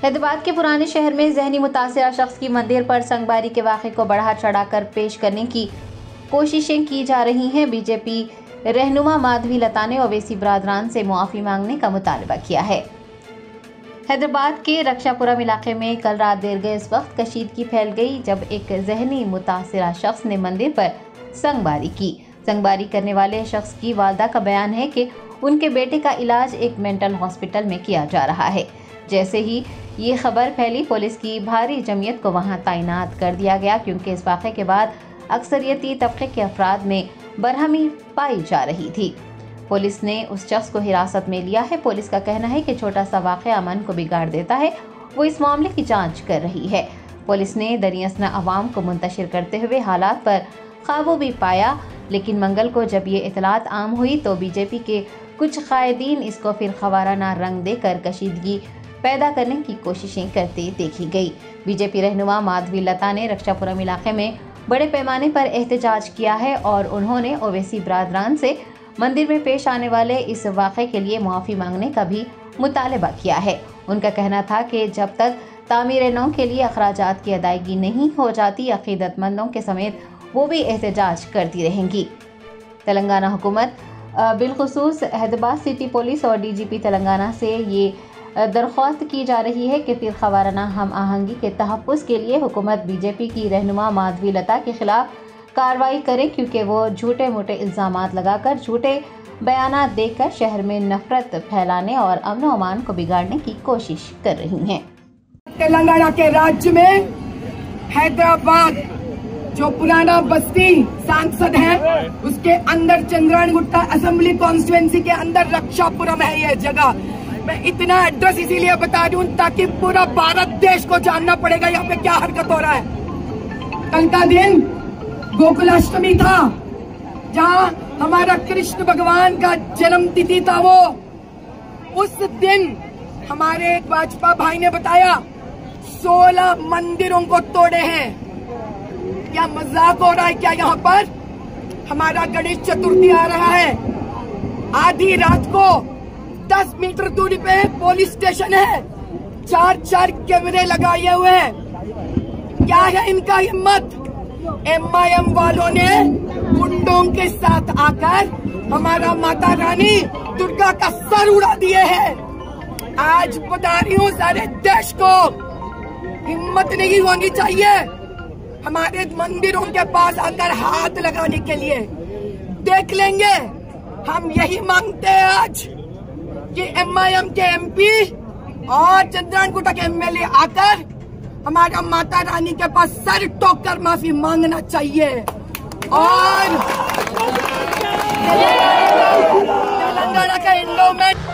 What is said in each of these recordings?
हैदराबाद के पुराने शहर में जहनी मुतासिरा शख्स की मंदिर पर संगबारी के वाक़े को बढ़ा चढ़ाकर पेश करने की कोशिशें की जा रही हैं। बीजेपी रहनुमा माधवी लता ने ओवैसी बरादरान से मुआफ़ी मांगने का मुतालबा किया है। हैदराबाद के रक्षापुरम इलाके में कल रात देर गए इस वक्त कशीदगी फैल गई जब एक जहनी मुतासिरा शख्स ने मंदिर पर संगबारी की। संगबारी करने वाले शख्स की वालदा का बयान है कि उनके बेटे का इलाज एक मेंटल हॉस्पिटल में किया जा रहा है। जैसे ही ये खबर फैली, पुलिस की भारी जमीयत को वहां तैनात कर दिया गया, क्योंकि इस वाक़े के बाद अक्सरियती तबके के अफराद में बरहमी पाई जा रही थी। पुलिस ने उस शख्स को हिरासत में लिया है। पुलिस का कहना है कि छोटा सा वाक़या अमन को बिगाड़ देता है। वो इस मामले की जांच कर रही है। पुलिस ने दरियासना अवाम को मुंतशिर करते हुए हालात पर काबू भी पाया, लेकिन मंगल को जब ये इतलात आम हुई तो बीजेपी के कुछ कायदीन इसको फिर खवाराना रंग देकर कशीदगी पैदा करने की कोशिशें करते देखी गई। बीजेपी रहनुमा माधवी लता ने रक्षापुरम इलाके में बड़े पैमाने पर एहतजाज किया है और उन्होंने ओवैसी बरादरान से मंदिर में पेश आने वाले इस वाक़े के लिए मुआफ़ी मांगने का भी मुतालबा किया है। उनका कहना था कि जब तक तामीर-ए-नौ के लिए अखराजात की अदायगी नहीं हो जाती, अक़ीदतमंदों के समेत वो भी एहतजाज करती रहेंगी। तेलंगाना हुकूमत बिलखुसूस हैदराबाद सिटी पुलिस और डीजीपी तेलंगाना से ये दरख्वास्त की जा रही है कि फिर खवाराना हम आहंगी के तहफ़्फ़ुज़ के लिए हुकूमत बीजेपी की रहनुमा माधवी लता के खिलाफ कार्रवाई करे, क्योंकि वो झूठे मोटे इल्ज़ामात लगाकर झूठे बयानात देकर शहर में नफरत फैलाने और अमन व अमान को बिगाड़ने की कोशिश कर रही हैं। तेलंगाना के राज्य में हैदराबाद जो पुराना बस्ती सांसद है, उसके अंदर चंद्रायणगुट्टा असेंबली कॉन्स्टिट्यूएंसी के अंदर रक्षापुरम है ये जगह। मैं इतना एड्रेस इसीलिए बता रही हूँ ताकि पूरा भारत देश को जानना पड़ेगा यहाँ पे क्या हरकत हो रहा है। कल का दिन गोकुलाष्टमी था, जहाँ हमारा कृष्ण भगवान का जन्म तिथि था। वो उस दिन हमारे एक भाजपा भाई ने बताया 16 मंदिरों को तोड़े हैं। क्या मजाक हो रहा है क्या? यहाँ पर हमारा गणेश चतुर्थी आ रहा है, आधी रात को 10 मीटर दूरी पे पुलिस स्टेशन है, 4 कैमरे लगाए हुए हैं। क्या है इनका हिम्मत? MIM वालों ने गुंडों के साथ आकर हमारा माता रानी दुर्गा का सर उड़ा दिए हैं। आज बता रही हूँ सारे देश को, हिम्मत नहीं होनी चाहिए हमारे मंदिरों के पास आकर हाथ लगाने के लिए। देख लेंगे। हम यही मांगते हैं आज कि MIM के MP और चंद्रायणगुट्टा के MLA आकर हमारा माता रानी के पास सर ठोक कर माफी मांगना चाहिए। और तेलंगाना का एंडोमेंट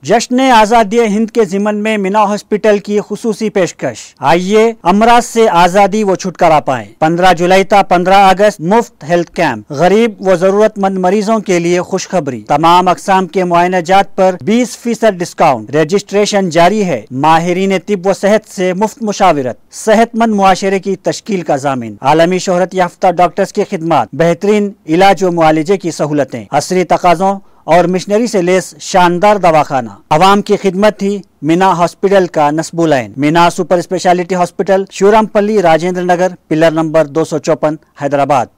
जश्न आज़ादी हिंद के ज़िमन में मीना हॉस्पिटल की खुसूसी पेशकश। आइए अमराज से आज़ादी व छुटकारा पाएं। 15 जुलाई तक 15 अगस्त मुफ्त हेल्थ कैंप। गरीब व जरूरतमंद मरीजों के लिए खुशखबरी। तमाम अकसाम के मुआयनाजात पर 20% डिस्काउंट। रजिस्ट्रेशन जारी है। माहिरीन तिब व सेहत से मुफ्त मुशावरत। सेहतमंद मुआशरे की तश्कील का जामिन। आलमी शोहरत याफ्ता डॉक्टर्स की खिदमत। बेहतरीन इलाज व मुआलजे की सहूलतें। असरी तकाज़ों और मिशनरी से लेस शानदार दवाखाना। अवाम की खिदमत थी मीना हॉस्पिटल का नस्बुल ऐन। Meena super speciality hospital, Shoorampally, Rajendra Nagar, pillar number 254, Hyderabad.